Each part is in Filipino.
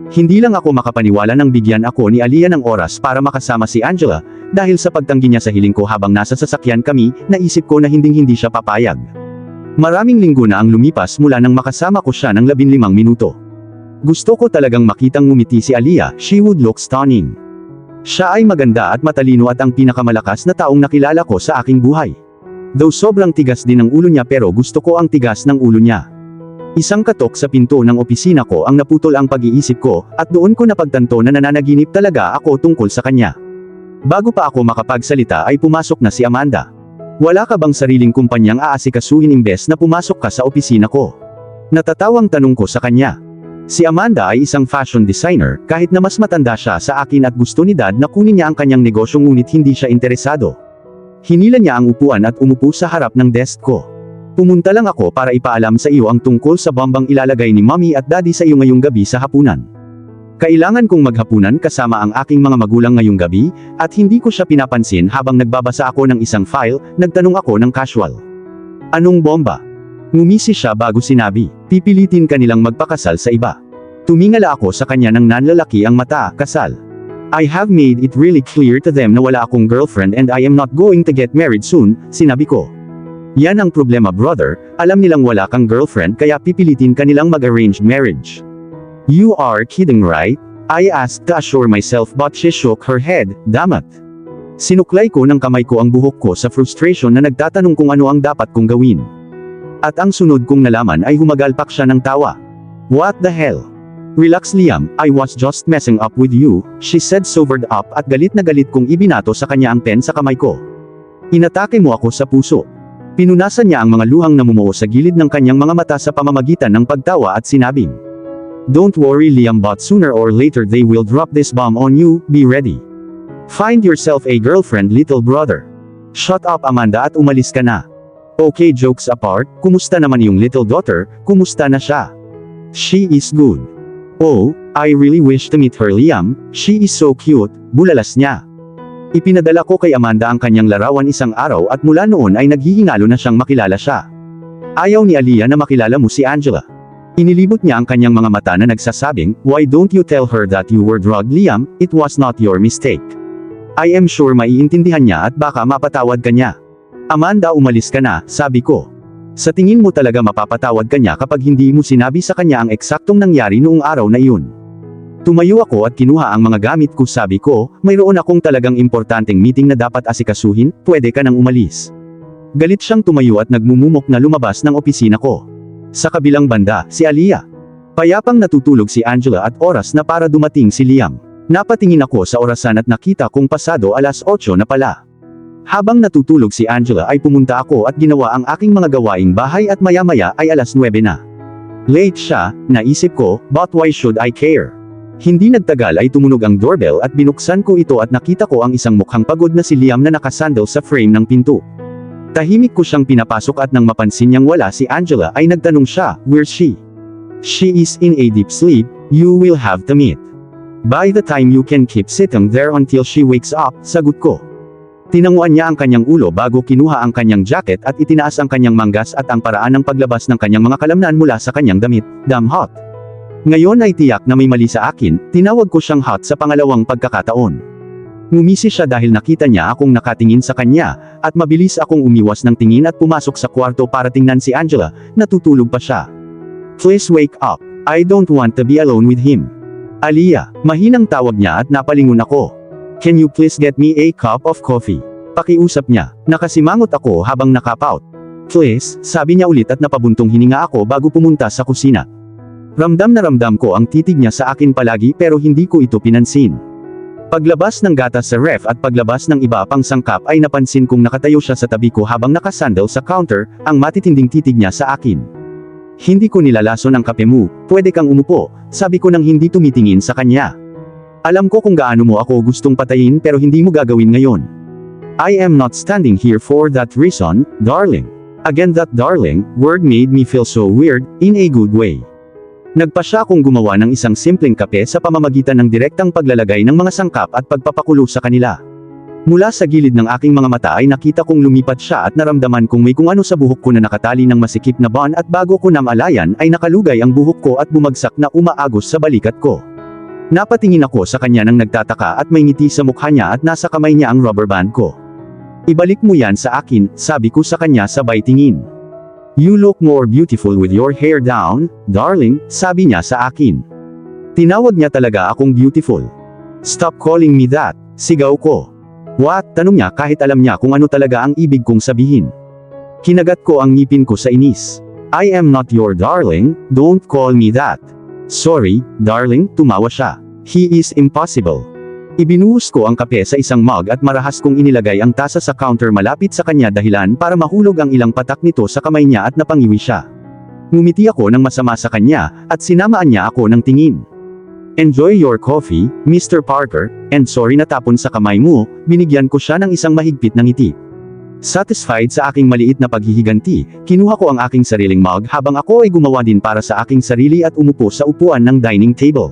Hindi lang ako makapaniwala nang bigyan ako ni Aliyah ng oras para makasama si Angela, dahil sa pagtanggi niya sa hiling ko habang nasa sasakyan kami, naisip ko na hinding-hindi siya papayag. Maraming linggo na ang lumipas mula nang makasama ko siya ng 15 minuto. Gusto ko talagang makitang ngumiti si Aliyah, she would look stunning. Siya ay maganda at matalino at ang pinakamalakas na taong nakilala ko sa aking buhay. Though sobrang tigas din ang ulo niya pero gusto ko ang tigas ng ulo niya. Isang katok sa pinto ng opisina ko ang naputol ang pag-iisip ko, at doon ko napagtanto na nananaginip talaga ako tungkol sa kanya. Bago pa ako makapagsalita ay pumasok na si Amanda. Wala ka bang sariling kumpanyang aasikasuhin imbes na pumasok ka sa opisina ko? Natatawang tanong ko sa kanya. Si Amanda ay isang fashion designer, kahit na mas matanda siya sa akin at gusto ni Dad na kunin niya ang kanyang negosyo ngunit hindi siya interesado. Hinila niya ang upuan at umupo sa harap ng desk ko. Pumunta lang ako para ipaalam sa iyo ang tungkol sa bombang ilalagay ni Mommy at Daddy sa iyo ngayong gabi sa hapunan. Kailangan kong maghapunan kasama ang aking mga magulang ngayong gabi, at hindi ko siya pinapansin habang nagbabasa ako ng isang file, nagtanong ako ng casual. Anong bomba? Ngumisi siya bago sinabi, pipilitin ka nilang magpakasal sa iba. Tumingala ako sa kanya ng nanlalaki ang mata, kasal. I have made it really clear to them na wala akong girlfriend and I am not going to get married soon, sinabi ko. Yan ang problema brother, alam nilang wala kang girlfriend kaya pipilitin ka nilang mag-arranged marriage. You are kidding right? I asked to assure myself but she shook her head, damat. Sinuklay ko ng kamay ko ang buhok ko sa frustration na nagtatanong kung ano ang dapat kong gawin. At ang sunod kong nalaman ay humagalpak siya ng tawa. What the hell? Relax Liam, I was just messing up with you, she said sobered up at galit na galit kong ibinato sa kanya ang pen sa kamay ko. Inatake mo ako sa puso. Pinunasan niya ang mga luhang namumuo sa gilid ng kanyang mga mata sa pamamagitan ng pagtawa at sinabing, Don't worry Liam but sooner or later they will drop this bomb on you, be ready. Find yourself a girlfriend little brother. Shut up Amanda at umalis ka na. Okay jokes apart, kumusta naman yung little daughter, kumusta na siya? She is good. Oh, I really wish to meet her Liam, she is so cute, bulalas niya. Ipinadala ko kay Amanda ang kanyang larawan isang araw at mula noon ay naghihingalo na siyang makilala siya. Ayaw ni Aliyah na makilala mo si Angela. Inilibot niya ang kanyang mga mata na nagsasabing, Why don't you tell her that you were drugged Liam, it was not your mistake. I am sure maiintindihan niya at baka mapatawad ka niya. Amanda umalis ka na, sabi ko. Sa tingin mo talaga mapapatawad ka niya kapag hindi mo sinabi sa kanya ang eksaktong nangyari noong araw na iyon. Tumayo ako at kinuha ang mga gamit ko sabi ko, mayroon akong talagang importanteng meeting na dapat asikasuhin, pwede ka nang umalis. Galit siyang tumayo at nagmumumok na lumabas ng opisina ko. Sa kabilang banda, si Aliyah. Payapang natutulog si Angela at oras na para dumating si Liam. Napatingin ako sa orasan at nakita kong pasado 8:00 na pala. Habang natutulog si Angela ay pumunta ako at ginawa ang aking mga gawaing bahay at maya-maya ay 9:00 na. Late siya, naisip ko, but why should I care? Hindi nagtagal ay tumunog ang doorbell at binuksan ko ito at nakita ko ang isang mukhang pagod na si Liam na nakasandal sa frame ng pinto. Tahimik ko siyang pinapasok at nang mapansin niyang wala si Angela ay nagtanong siya, where's she? She is in a deep sleep, you will have to meet. By the time you can keep sitting there until she wakes up, sagot ko. Tinanguan niya ang kanyang ulo bago kinuha ang kanyang jacket at itinaas ang kanyang manggas at ang paraan ng paglabas ng kanyang mga kalamnan mula sa kanyang damit, damn hot. Ngayon ay tiyak na may mali sa akin, tinawag ko siyang hot sa pangalawang pagkakataon. Ngumisi siya dahil nakita niya akong nakatingin sa kanya, at mabilis akong umiwas ng tingin at pumasok sa kwarto para tingnan si Angela, natutulog pa siya. Please wake up, I don't want to be alone with him. Aliyah, mahinang tawag niya at napalingon ako. Can you please get me a cup of coffee? Pakiusap niya, nakasimangot ako habang nakapout. Please, sabi niya ulit at napabuntong hininga ako bago pumunta sa kusina. Ramdam na ramdam ko ang titig niya sa akin palagi pero hindi ko ito pinansin. Paglabas ng gatas sa ref at paglabas ng iba pang sangkap ay napansin kong nakatayo siya sa tabi ko habang nakasandal sa counter, ang matitinding titig niya sa akin. Hindi ko nilalason ang kape mo, pwede kang umupo, sabi ko nang hindi tumitingin sa kanya. Alam ko kung gaano mo ako gustong patayin pero hindi mo gagawin ngayon. I am not standing here for that reason, darling. Again that darling word made me feel so weird, in a good way. Nagpa siya akong gumawa ng isang simpleng kape sa pamamagitan ng direktang paglalagay ng mga sangkap at pagpapakulo sa kanila. Mula sa gilid ng aking mga mata ay nakita kong lumipat siya at naramdaman kong may kung ano sa buhok ko na nakatali ng masikip na bond at bago ko namalayan ay nakalugay ang buhok ko at bumagsak na umaagos sa balikat ko. Napatingin ako sa kanya nang nagtataka at may ngiti sa mukha niya at nasa kamay niya ang rubber band ko. Ibalik mo yan sa akin, sabi ko sa kanya sabay tingin. You look more beautiful with your hair down, darling, sabi niya sa akin. Tinawag niya talaga akong beautiful. Stop calling me that, sigaw ko. What? Tanong niya kahit alam niya kung ano talaga ang ibig kong sabihin. Kinagat ko ang ngipin ko sa inis. I am not your darling, don't call me that. Sorry, darling, tumawa siya. He is impossible. Ibinuhos ko ang kape sa isang mug at marahas kong inilagay ang tasa sa counter malapit sa kanya dahilan para mahulog ang ilang patak nito sa kamay niya at napangiwi siya. Ngumiti ako ng masama sa kanya at sinamaan niya ako ng tingin. Enjoy your coffee, Mr. Parker, and sorry natapon sa kamay mo, binigyan ko siya ng isang mahigpit na ngiti. Satisfied sa aking maliit na paghihiganti, kinuha ko ang aking sariling mug habang ako ay gumawa din para sa aking sarili at umupo sa upuan ng dining table.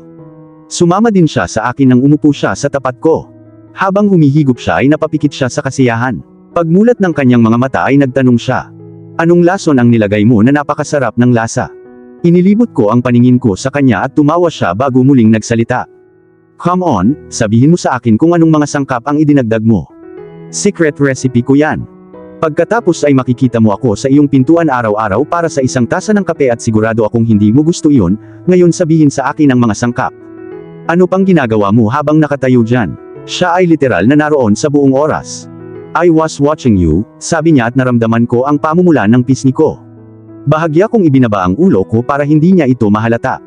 Sumama din siya sa akin nang umupo siya sa tapat ko. Habang humihigop siya ay napapikit siya sa kasiyahan. Pagmulat ng kanyang mga mata ay nagtanong siya. Anong lason ang nilagay mo na napakasarap ng lasa? Inilibot ko ang paningin ko sa kanya at tumawa siya bago muling nagsalita. Come on, sabihin mo sa akin kung anong mga sangkap ang idinagdag mo. Secret recipe ko yan. Pagkatapos ay makikita mo ako sa iyong pintuan araw-araw para sa isang tasa ng kape at sigurado akong hindi mo gusto iyon, ngayon sabihin sa akin ang mga sangkap. Ano pang ginagawa mo habang nakatayo dyan? Siya ay literal na naroon sa buong oras. I was watching you, sabi niya at naramdaman ko ang pamumula ng pisngi ko. Bahagya kong ibinaba ang ulo ko para hindi niya ito mahalata.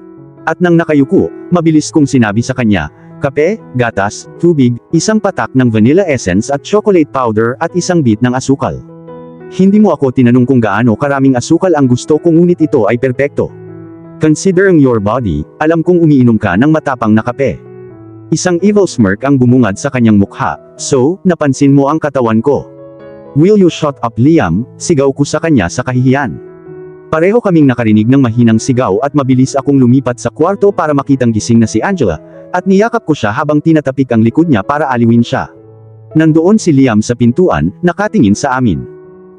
At nang nakayuko, mabilis kong sinabi sa kanya, kape, gatas, tubig, isang patak ng vanilla essence at chocolate powder at isang bit ng asukal. Hindi mo ako tinanong kung gaano karaming asukal ang gusto ko ngunit ito ay perpekto. Considering your body, alam kong umiinom ka ng matapang na kape. Isang evil smirk ang bumungad sa kanyang mukha, so, napansin mo ang katawan ko. Will you shut up Liam, sigaw ko sa kanya sa kahihiyan. Pareho kaming nakarinig ng mahinang sigaw at mabilis akong lumipat sa kwarto para makitang gising na si Angela, at niyakap ko siya habang tinatapik ang likod niya para aliwin siya. Nandoon si Liam sa pintuan, nakatingin sa amin.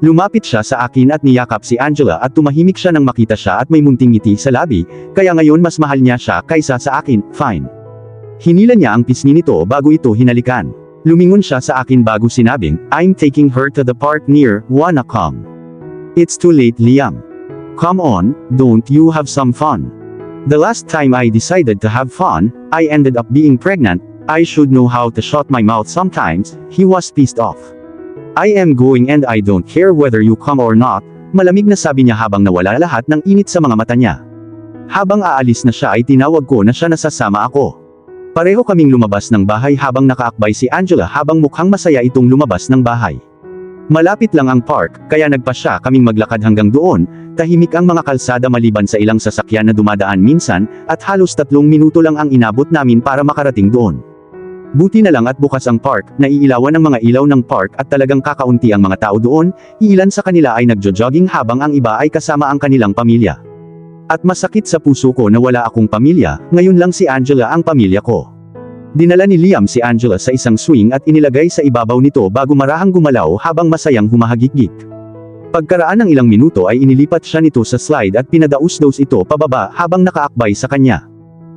Lumapit siya sa akin at niyakap si Angela at tumahimik siya nang makita siya at may munting ngiti sa labi, kaya ngayon mas mahal niya siya kaysa sa akin, fine. Hinila niya ang pisngi nito bago ito hinalikan. Lumingon siya sa akin bago sinabing, I'm taking her to the park near, wanna come? It's too late Liam. Come on, don't you have some fun? The last time I decided to have fun, I ended up being pregnant. I should know how to shut my mouth sometimes. He was pissed off. I am going and I don't care whether you come or not, malamig na sabi niya habang nawala lahat ng init sa mga mata niya. Habang aalis na siya ay tinawag ko na siya nasasama ako. Pareho kaming lumabas ng bahay habang nakaakbay si Angela habang mukhang masaya itong lumabas ng bahay. Malapit lang ang park, kaya nagpasya kaming maglakad hanggang doon, tahimik ang mga kalsada maliban sa ilang sasakyan na dumadaan minsan, at halos 3 minuto lang ang inabot namin para makarating doon. Buti na lang at bukas ang park, naiilawan ng mga ilaw ng park at talagang kakaunti ang mga tao doon, iilan sa kanila ay nagjo-jogging habang ang iba ay kasama ang kanilang pamilya. At masakit sa puso ko na wala akong pamilya, ngayon lang si Angela ang pamilya ko. Dinala ni Liam si Angela sa isang swing at inilagay sa ibabaw nito bago marahang gumalaw habang masayang humahagikgik. Pagkaraan ng ilang minuto ay inilipat siya nito sa slide at pinadaus-daus ito pababa habang nakaakbay sa kanya.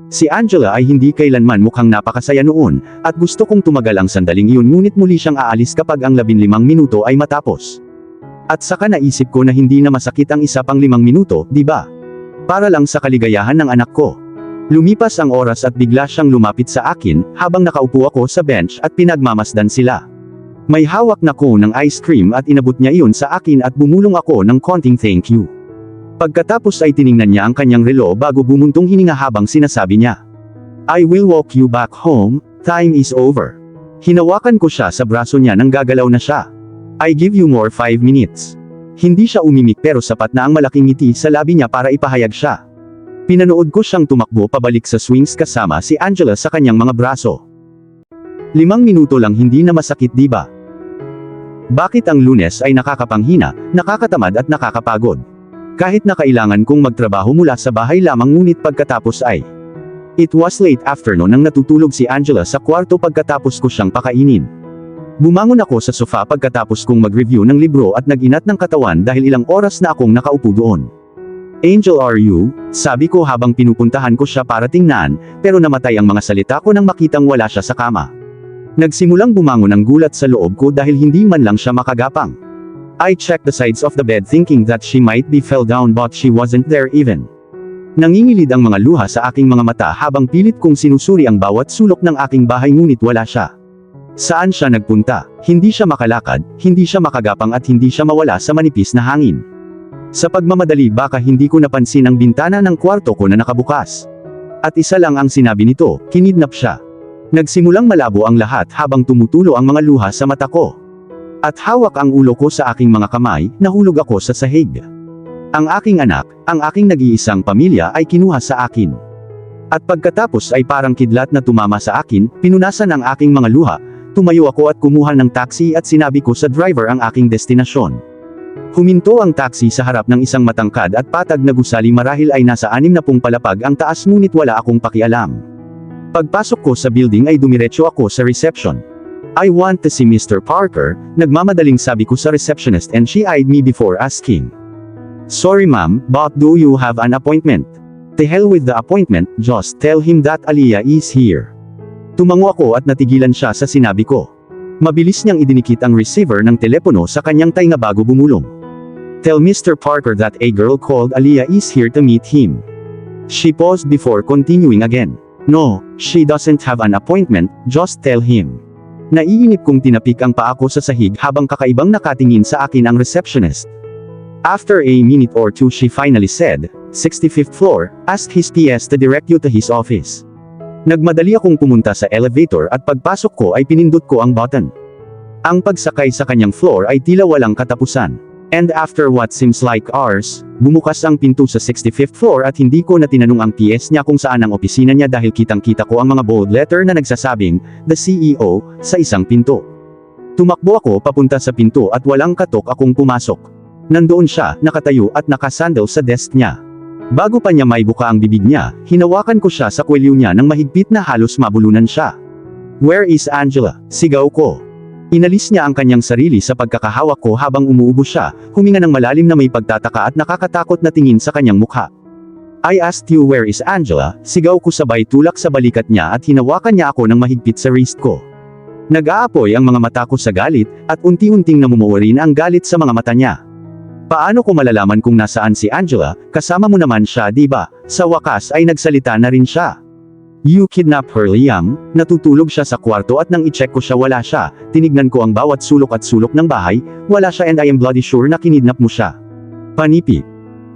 Si Angela ay hindi kailanman mukhang napakasaya noon, at gusto kong tumagal ang sandaling iyon ngunit muli siyang aalis kapag ang 15 minuto ay matapos. At saka naisip ko na hindi na masakit ang isa pang 5 minuto, di ba? Para lang sa kaligayahan ng anak ko. Lumipas ang oras at bigla siyang lumapit sa akin, habang nakaupo ako sa bench at pinagmamasdan sila. May hawak na cone ng ice cream at inabot niya iyon sa akin at bumulong ako ng konting thank you. Pagkatapos ay tiningnan niya ang kanyang relo bago bumuntong hininga habang sinasabi niya, I will walk you back home, time is over. Hinawakan ko siya sa braso niya nang gagalaw na siya. I give you more 5 minutes. Hindi siya umimik pero sapat na ang malaking ngiti sa labi niya para ipahayag siya. Pinanood ko siyang tumakbo pabalik sa swings kasama si Angela sa kanyang mga braso. 5 minuto lang hindi na masakit di ba? Bakit ang Lunes ay nakakapanghina, nakakatamad at nakakapagod? Kahit na kailangan kong magtrabaho mula sa bahay lamang ngunit pagkatapos ay. It was late afternoon nang natutulog si Angela sa kwarto pagkatapos ko siyang pakainin. Bumangon ako sa sofa pagkatapos kong mag-review ng libro at nag-inat ng katawan dahil ilang oras na akong nakaupo doon. Angel, are you? Sabi ko habang pinupuntahan ko siya para tingnan, pero namatay ang mga salita ko nang makitang wala siya sa kama. Nagsimulang bumangon ang gulat sa loob ko dahil hindi man lang siya makagapang. I checked the sides of the bed thinking that she might be fell down but she wasn't there even. Nangingilid ang mga luha sa aking mga mata habang pilit kong sinusuri ang bawat sulok ng aking bahay ngunit wala siya. Saan siya nagpunta? Hindi siya makalakad, hindi siya makagapang at hindi siya mawala sa manipis na hangin. Sa pagmamadali baka hindi ko napansin ang bintana ng kwarto ko na nakabukas. At isa lang ang sinabi nito, kinidnap siya. Nagsimulang malabo ang lahat habang tumutulo ang mga luha sa mata ko. At hawak ang ulo ko sa aking mga kamay, nahulog ako sa sahig. Ang aking anak, ang aking nag-iisang pamilya ay kinuha sa akin. At pagkatapos ay parang kidlat na tumama sa akin, pinunasan ang aking mga luha, tumayo ako at kumuha ng taxi at sinabi ko sa driver ang aking destinasyon. Huminto ang taxi sa harap ng isang matangkad at patag na gusali marahil ay nasa 60 palapag ang taas ngunit wala akong pakialam. Pagpasok ko sa building ay dumiretso ako sa reception. I want to see Mr. Parker, nagmamadaling sabi ko sa receptionist and she eyed me before asking. Sorry ma'am, but do you have an appointment? To hell with the appointment, just tell him that Aliyah is here. Tumango ako at natigilan siya sa sinabi ko. Mabilis niyang idinikit ang receiver ng telepono sa kanyang tainga bago bumulong. Tell Mr. Parker that a girl called Aliyah is here to meet him. She paused before continuing again. No, she doesn't have an appointment, just tell him. Naiinip kong tinapik ang paa ko sa sahig habang kakaibang nakatingin sa akin ang receptionist. After a minute or two she finally said, 65th floor, ask his PS to direct you to his office. Nagmadali akong pumunta sa elevator at pagpasok ko ay pinindot ko ang button. Ang pagsakay sa kanyang floor ay tila walang katapusan. And after what seems like hours, bumukas ang pinto sa 65th floor at hindi ko na tinanong ang PS niya kung saan ang opisina niya dahil kitang-kita ko ang mga bold letter na nagsasabing, The CEO, sa isang pinto. Tumakbo ako papunta sa pinto at walang katok akong pumasok. Nandoon siya, nakatayo at nakasandal sa desk niya. Bago pa niya maibuka ang bibig niya, hinawakan ko siya sa kwelyo niya nang mahigpit na halos mabulunan siya. Where is Angela? Sigaw ko. Inalis niya ang kanyang sarili sa pagkakahawak ko habang umuubo siya, huminga ng malalim na may pagtataka at nakakatakot na tingin sa kanyang mukha. I asked you where is Angela, sigaw ko sabay tulak sa balikat niya at hinawakan niya ako ng mahigpit sa wrist ko. Nag-aapoy ang mga mata ko sa galit, at unti-unting namumuo rin ang galit sa mga mata niya. Paano ko malalaman kung nasaan si Angela, kasama mo naman siya di ba? Sa wakas ay nagsalita na rin siya. You kidnap her, Liam. Natutulog siya sa kwarto at nang i-check ko siya wala siya, tinignan ko ang bawat sulok at sulok ng bahay, wala siya and I am bloody sure na kinidnap mo siya. Panipi.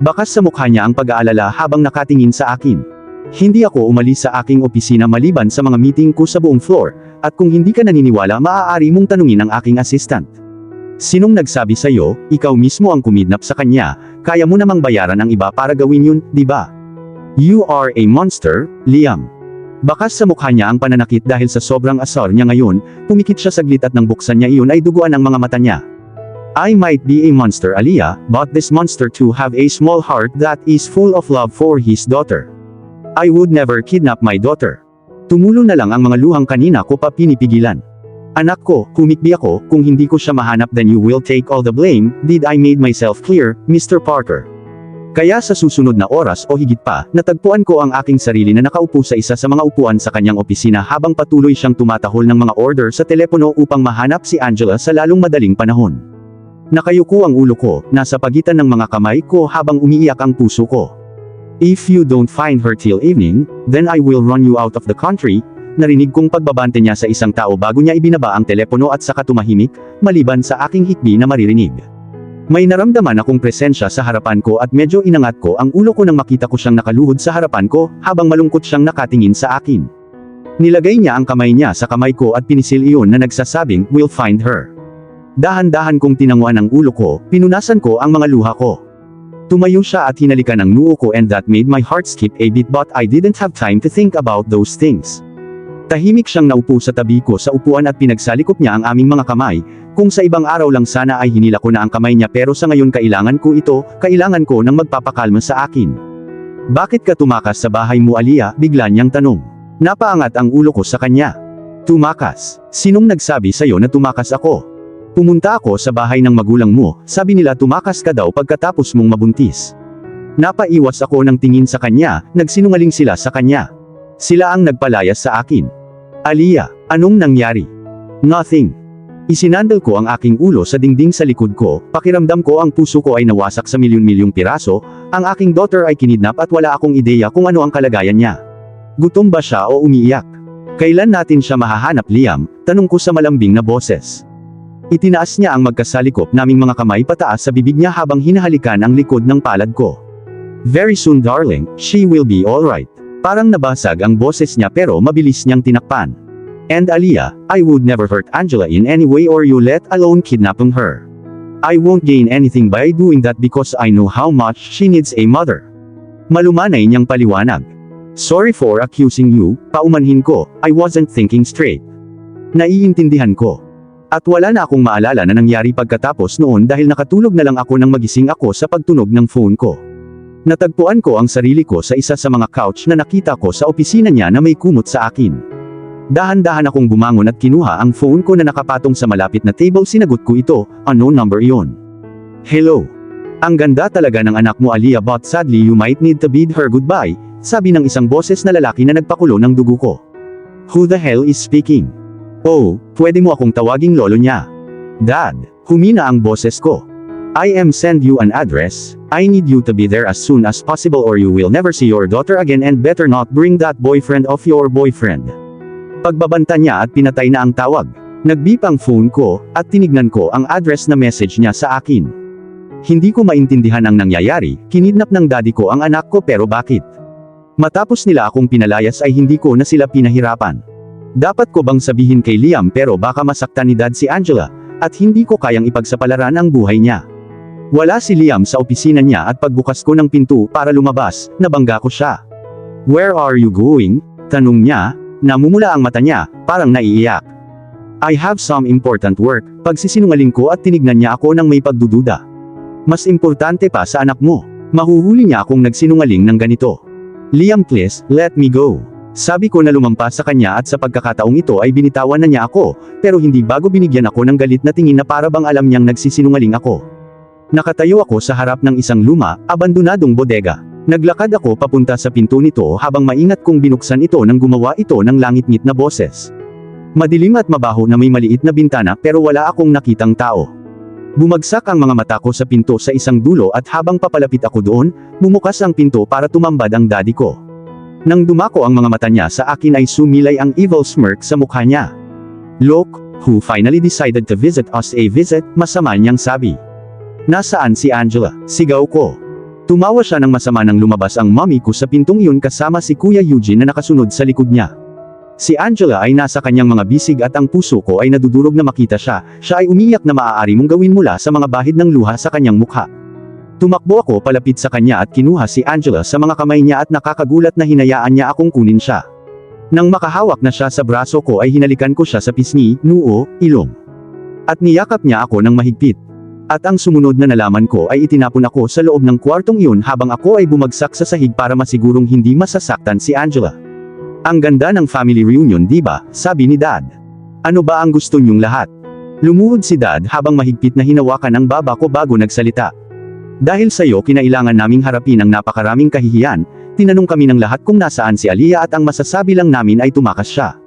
Bakas sa mukha niya ang pag-aalala habang nakatingin sa akin. Hindi ako umalis sa aking opisina maliban sa mga meeting ko sa buong floor, at kung hindi ka naniniwala maaari mong tanungin ang aking assistant. Sinong nagsabi sa'yo, ikaw mismo ang kumidnap sa kanya, kaya mo namang bayaran ang iba para gawin yun, di ba? You are a monster, Liam. Bakas sa mukha niya ang pananakit dahil sa sobrang asar niya ngayon, pumikit siya saglit at nang buksan niya iyon ay duguan ang mga mata niya. I might be a monster, Aliyah, but this monster too have a small heart that is full of love for his daughter. I would never kidnap my daughter. Tumulo na lang ang mga luhang kanina ko pa pinipigilan. Anak ko, kumikbi ako, kung hindi ko siya mahanap then you will take all the blame, did I made myself clear, Mr. Parker? Kaya sa susunod na oras o higit pa, natagpuan ko ang aking sarili na nakaupo sa isa sa mga upuan sa kanyang opisina habang patuloy siyang tumatahol ng mga order sa telepono upang mahanap si Angela sa lalong madaling panahon. Nakayuko ang ulo ko, nasa pagitan ng mga kamay ko habang umiiyak ang puso ko. If you don't find her till evening, then I will run you out of the country. Narinig kong pagbabante niya sa isang tao bago niya ibinaba ang telepono at saka tumahimik, maliban sa aking hikbi na maririnig. May naramdaman akong presensya sa harapan ko at medyo inangat ko ang ulo ko nang makita ko siyang nakaluhod sa harapan ko, habang malungkot siyang nakatingin sa akin. Nilagay niya ang kamay niya sa kamay ko at pinisil iyon na nagsasabing, we'll find her. Dahan-dahan kong tinanguan ang ulo ko, pinunasan ko ang mga luha ko. Tumayo siya at hinalikan ang noo ko and that made my heart skip a beat but I didn't have time to think about those things. Tahimik siyang naupo sa tabi ko sa upuan at pinagsalikop niya ang aming mga kamay, kung sa ibang araw lang sana ay hinila ko na ang kamay niya pero sa ngayon kailangan ko ito, kailangan ko ng magpapakalma sa akin. Bakit ka tumakas sa bahay mo, Aliyah? Bigla niyang tanong. Napaangat ang ulo ko sa kanya. Tumakas? Sinong nagsabi sa'yo na tumakas ako? Pumunta ako sa bahay ng magulang mo, sabi nila tumakas ka daw pagkatapos mong mabuntis. Napaiwas ako ng tingin sa kanya, nagsinungaling sila sa kanya. Sila ang nagpalayas sa akin. Aliyah, anong nangyari? Nothing. Isinandal ko ang aking ulo sa dingding sa likod ko, pakiramdam ko ang puso ko ay nawasak sa milyon-milyong piraso, ang aking daughter ay kinidnap at wala akong ideya kung ano ang kalagayan niya. Gutom ba siya o umiiyak? Kailan natin siya mahahanap, Liam? Tanong ko sa malambing na boses. Itinaas niya ang magkasalikop naming mga kamay pataas sa bibig niya habang hinahalikan ang likod ng palad ko. Very soon darling, she will be alright. Parang nabasag ang boses niya pero mabilis niyang tinakpan. And Aliyah, I would never hurt Angela in any way or you let alone kidnapping her. I won't gain anything by doing that because I know how much she needs a mother. Malumanay niyang paliwanag. Sorry for accusing you, paumanhin ko, I wasn't thinking straight. Naiintindihan ko. At wala na akong maalala na nangyari pagkatapos noon dahil nakatulog na lang ako nang magising ako sa pagtunog ng phone ko. Natagpuan ko ang sarili ko sa isa sa mga couch na nakita ko sa opisina niya na may kumot sa akin. Dahan-dahan akong bumangon at kinuha ang phone ko na nakapatong sa malapit na table. Sinagot ko ito, unknown number iyon. Hello. Ang ganda talaga ng anak mo Aliyah but sadly you might need to bid her goodbye, sabi ng isang boses na lalaki na nagpakulo ng dugo ko. Who the hell is speaking? Oh, pwede mo akong tawaging lolo niya. Dad, humina ang boses ko. I am send you an address, I need you to be there as soon as possible or you will never see your daughter again and better not bring that boyfriend of your boyfriend. Pagbabanta niya at pinatay na ang tawag. Nag-beep ang phone ko, at tinignan ko ang address na message niya sa akin. Hindi ko maintindihan ang nangyayari, kinidnap ng daddy ko ang anak ko pero bakit? Matapos nila akong pinalayas ay hindi ko na sila pinahirapan. Dapat ko bang sabihin kay Liam pero baka masaktan ni dad si Angela, at hindi ko kayang ipagsapalaran ang buhay niya. Wala si Liam sa opisina niya at pagbukas ko ng pinto para lumabas, nabangga ko siya. Where are you going? Tanong niya, namumula ang mata niya, parang naiiyak. I have some important work, pagsisinungaling ko at tinignan niya ako ng may pagdududa. Mas importante pa sa anak mo. Mahuhuli niya akong nagsinungaling ng ganito. Liam please, let me go. Sabi ko na lumampas sa kanya at sa pagkakataong ito ay binitawan na niya ako, pero hindi bago binigyan ako ng galit na tingin na para bang alam niyang nagsisinungaling ako. Nakatayo ako sa harap ng isang luma, abandonadong bodega. Naglakad ako papunta sa pinto nito habang maingat kong binuksan ito nang gumawa ito ng langit-ngit na boses. Madilim at mabaho na may maliit na bintana pero wala akong nakitang tao. Bumagsak ang mga mata ko sa pinto sa isang dulo at habang papalapit ako doon, bumukas ang pinto para tumambad ang daddy ko. Nang dumako ang mga mata niya sa akin ay sumilay ang evil smirk sa mukha niya. Look, who finally decided to visit us a visit, masama niyang sabi. Nasaan si Angela? Sigaw ko. Tumawa siya ng masama nang lumabas ang mommy ko sa pintong iyon kasama si Kuya Eugene na nakasunod sa likod niya. Si Angela ay nasa kanyang mga bisig at ang puso ko ay nadudurog na makita siya, siya ay umiyak na maaari mong gawin mula sa mga bahid ng luha sa kanyang mukha. Tumakbo ako palapit sa kanya at kinuha si Angela sa mga kamay niya at nakakagulat na hinayaan niya akong kunin siya. Nang makahawak na siya sa braso ko ay hinalikan ko siya sa pisngi, noo, ilong. At niyakap niya ako ng mahigpit. At ang sumunod na nalaman ko ay itinapon ako sa loob ng kwartong iyon habang ako ay bumagsak sa sahig para masigurong hindi masasaktan si Angela. Ang ganda ng family reunion diba, sabi ni Dad. Ano ba ang gusto niyong lahat? Lumuhod si Dad habang mahigpit na hinawakan ang baba ko bago nagsalita. Dahil sa'yo kinailangan naming harapin ang napakaraming kahihiyan, tinanong kami ng lahat kung nasaan si Aliyah at ang masasabi lang namin ay tumakas siya.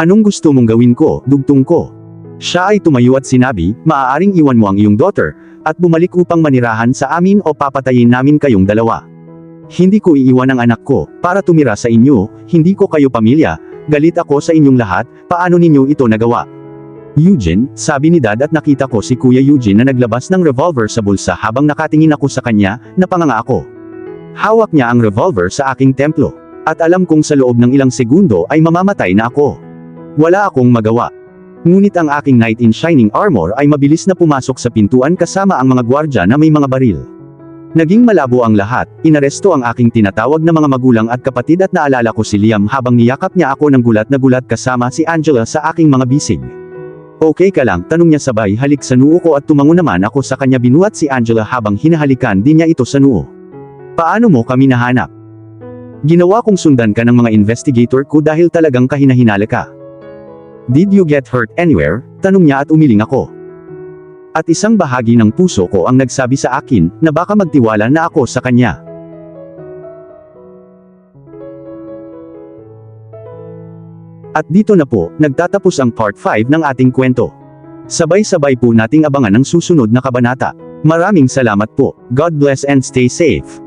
Anong gusto mong gawin ko, dugtong ko? Siya ay tumayo at sinabi, maaaring iwan mo ang iyong daughter, at bumalik upang manirahan sa amin o papatayin namin kayong dalawa. Hindi ko iiwan ang anak ko, para tumira sa inyo, hindi ko kayo pamilya, galit ako sa inyong lahat, paano ninyo ito nagawa? Eugene, sabi ni Dad at nakita ko si Kuya Eugene na naglabas ng revolver sa bulsa habang nakatingin ako sa kanya, napanganga ako. Hawak niya ang revolver sa aking templo, at alam kong sa loob ng ilang segundo ay mamamatay na ako. Wala akong magawa. Ngunit ang aking knight in shining armor ay mabilis na pumasok sa pintuan kasama ang mga gwardya na may mga baril. Naging malabo ang lahat, inaresto ang aking tinatawag na mga magulang at kapatid at naalala ko si Liam habang niyakap niya ako ng gulat na gulat kasama si Angela sa aking mga bisig. Okay ka lang, tanong niya sabay halik sa noo ko at tumango naman ako sa kanya binuhat si Angela habang hinahalikan din niya ito sa noo. Paano mo kami nahanap? Ginawa kong sundan ka ng mga investigator ko dahil talagang kahinahinala ka. Did you get hurt anywhere? Tanong niya at umiling ako. At isang bahagi ng puso ko ang nagsabi sa akin, na baka magtiwala na ako sa kanya. At dito na po, nagtatapos ang part 5 ng ating kwento. Sabay-sabay po nating abangan ang susunod na kabanata. Maraming salamat po. God bless and stay safe.